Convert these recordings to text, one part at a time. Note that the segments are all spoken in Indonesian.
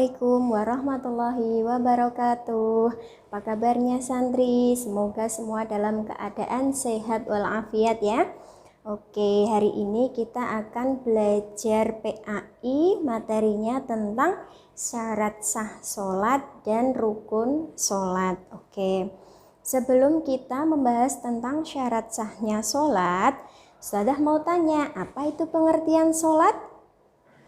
Assalamualaikum warahmatullahi wabarakatuh. Apa kabarnya santri? Semoga semua dalam keadaan sehat walafiat ya. Oke, hari ini kita akan belajar PAI, materinya tentang syarat sah sholat dan rukun sholat. Oke, sebelum kita membahas tentang syarat sahnya sholat, Ustazah mau tanya, apa itu pengertian sholat?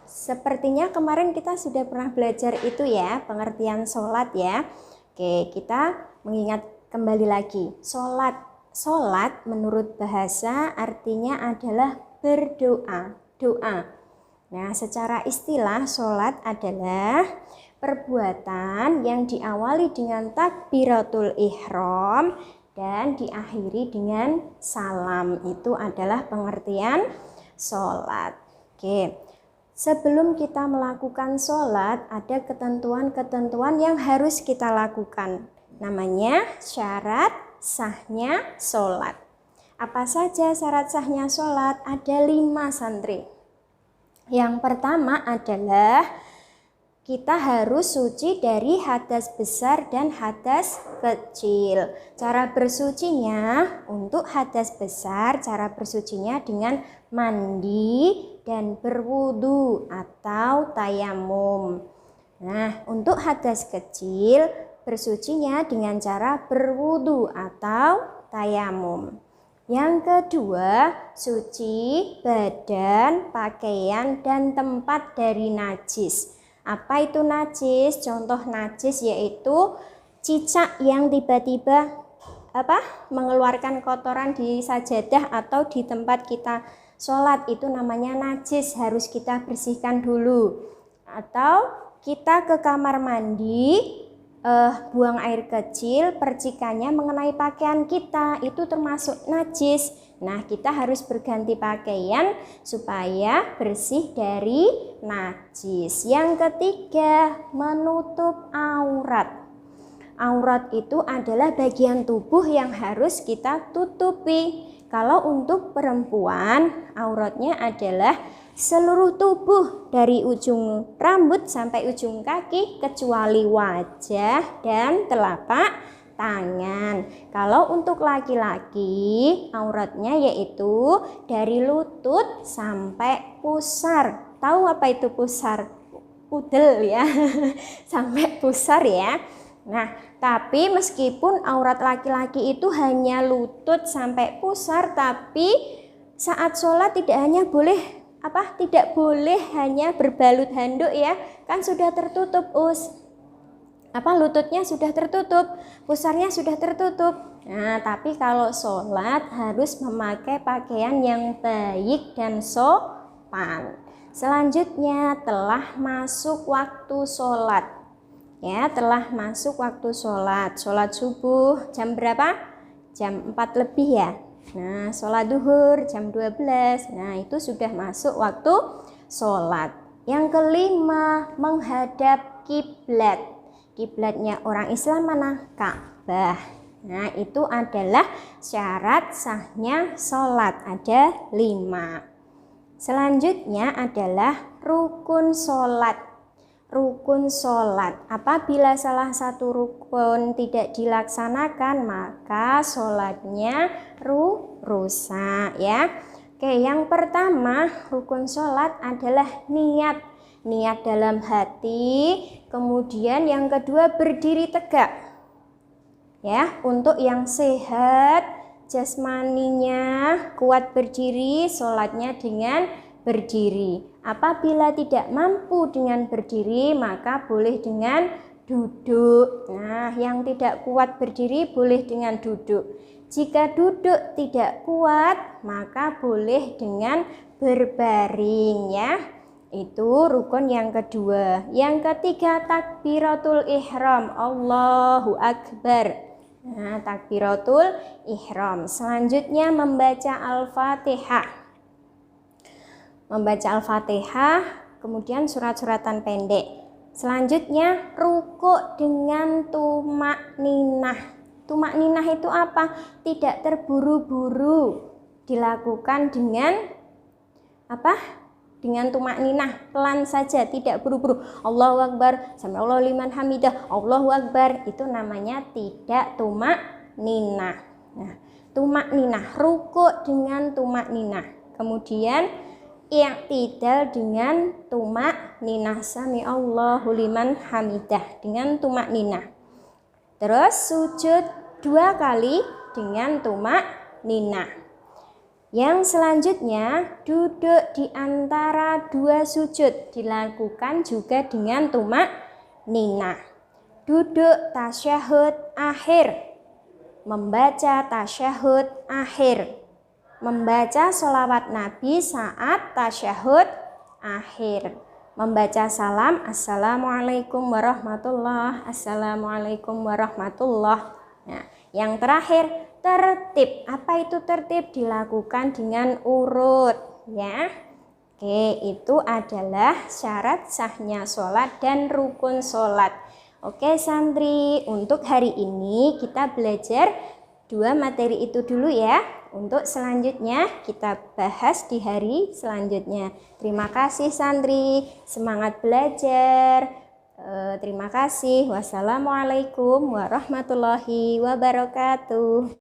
Sepertinya kemarin kita sudah pernah belajar itu ya, pengertian sholat ya. Oke, kita mengingat kembali lagi. Sholat menurut bahasa artinya adalah berdoa, doa. Nah, secara istilah sholat adalah perbuatan yang diawali dengan takbiratul ihram dan diakhiri dengan salam. Itu adalah pengertian sholat. Oke. Sebelum kita melakukan sholat, ada ketentuan-ketentuan yang harus kita lakukan. Namanya syarat sahnya sholat. Apa saja syarat sahnya sholat? Ada 5 santri. Yang pertama adalah kita harus suci dari hadas besar dan hadas kecil. Cara bersucinya, untuk hadas besar, cara bersucinya dengan mandi dan berwudu atau tayamum. Nah, untuk hadas kecil, bersucinya dengan cara berwudu atau tayamum. Yang kedua, suci badan, pakaian, dan tempat dari najis. Apa itu najis? Contoh najis yaitu cicak yang tiba-tiba mengeluarkan kotoran di sajadah atau di tempat kita sholat, itu namanya najis, harus kita bersihkan dulu. Atau kita ke kamar mandi, buang air kecil, percikannya mengenai pakaian kita, itu termasuk najis. Nah, kita harus berganti pakaian supaya bersih dari najis. Yang ketiga, menutup aurat. Aurat itu adalah bagian tubuh yang harus kita tutupi. Kalau untuk perempuan, auratnya adalah seluruh tubuh dari ujung rambut sampai ujung kaki kecuali wajah dan telapak tangan. Kalau untuk laki-laki, auratnya yaitu dari lutut sampai pusar. Tahu apa itu pusar? Pudel ya. Sampai pusar ya. Nah, tapi meskipun aurat laki-laki itu hanya lutut sampai pusar, tapi saat sholat tidak boleh hanya berbalut handuk ya. Kan sudah tertutup lututnya sudah tertutup, pusarnya sudah tertutup. Nah, tapi kalau sholat harus memakai pakaian yang baik dan sopan. Selanjutnya, telah masuk waktu sholat. Ya, telah masuk waktu sholat. Sholat subuh jam berapa? Jam 4 lebih ya. Nah, sholat duhur jam 12. Nah, itu sudah masuk waktu sholat. Yang kelima, menghadap kiblat. Kiblatnya orang Islam mana? Ka'bah. Nah, itu adalah syarat sahnya sholat. Ada 5. Selanjutnya adalah rukun sholat. Rukun sholat. Apabila salah satu rukun tidak dilaksanakan, maka sholatnya rusak ya. Oke, yang pertama rukun sholat adalah niat. Niat dalam hati. Kemudian yang kedua berdiri tegak. Ya, untuk yang sehat jasmaninya kuat berdiri, sholatnya dengan berdiri. Apabila tidak mampu dengan berdiri, maka boleh dengan duduk. Nah, yang tidak kuat berdiri boleh dengan duduk. Jika duduk tidak kuat, maka boleh dengan berbaring ya. Itu rukun yang kedua. Yang ketiga, takbiratul ihram. Allahu Akbar. Nah, takbiratul ihram. Selanjutnya membaca Al-Fatihah. Membaca Al-Fatihah, kemudian surat-suratan pendek. Selanjutnya rukuk dengan tumakninah. Tumakninah itu apa? Tidak terburu-buru. Dilakukan dengan dengan tumak ninah, pelan saja, tidak buru-buru. Allahu Akbar, sami'allahu liman hamidah, Allahu Akbar, itu namanya tidak tumak ninah. Nah, tumak ninah, rukuk dengan tumak ninah. Kemudian i'tidal dengan tumak ninah, sami'allahu liman hamidah dengan tumak ninah. Terus sujud 2 kali dengan tumak ninah. Yang selanjutnya duduk di antara 2 sujud dilakukan juga dengan tumak ninah. Duduk tasyahud akhir, membaca tasyahud akhir, membaca sholawat Nabi saat tasyahud akhir, membaca salam assalamualaikum warahmatullah, assalamualaikum warahmatullah. Nah, yang terakhir tertib. Apa itu tertib? Dilakukan dengan urut, ya. Oke, itu adalah syarat sahnya sholat dan rukun sholat. Oke santri, untuk hari ini kita belajar 2 materi itu dulu ya. Untuk selanjutnya kita bahas di hari selanjutnya. Terima kasih santri, semangat belajar. Terima kasih. Wassalamualaikum warahmatullahi wabarakatuh.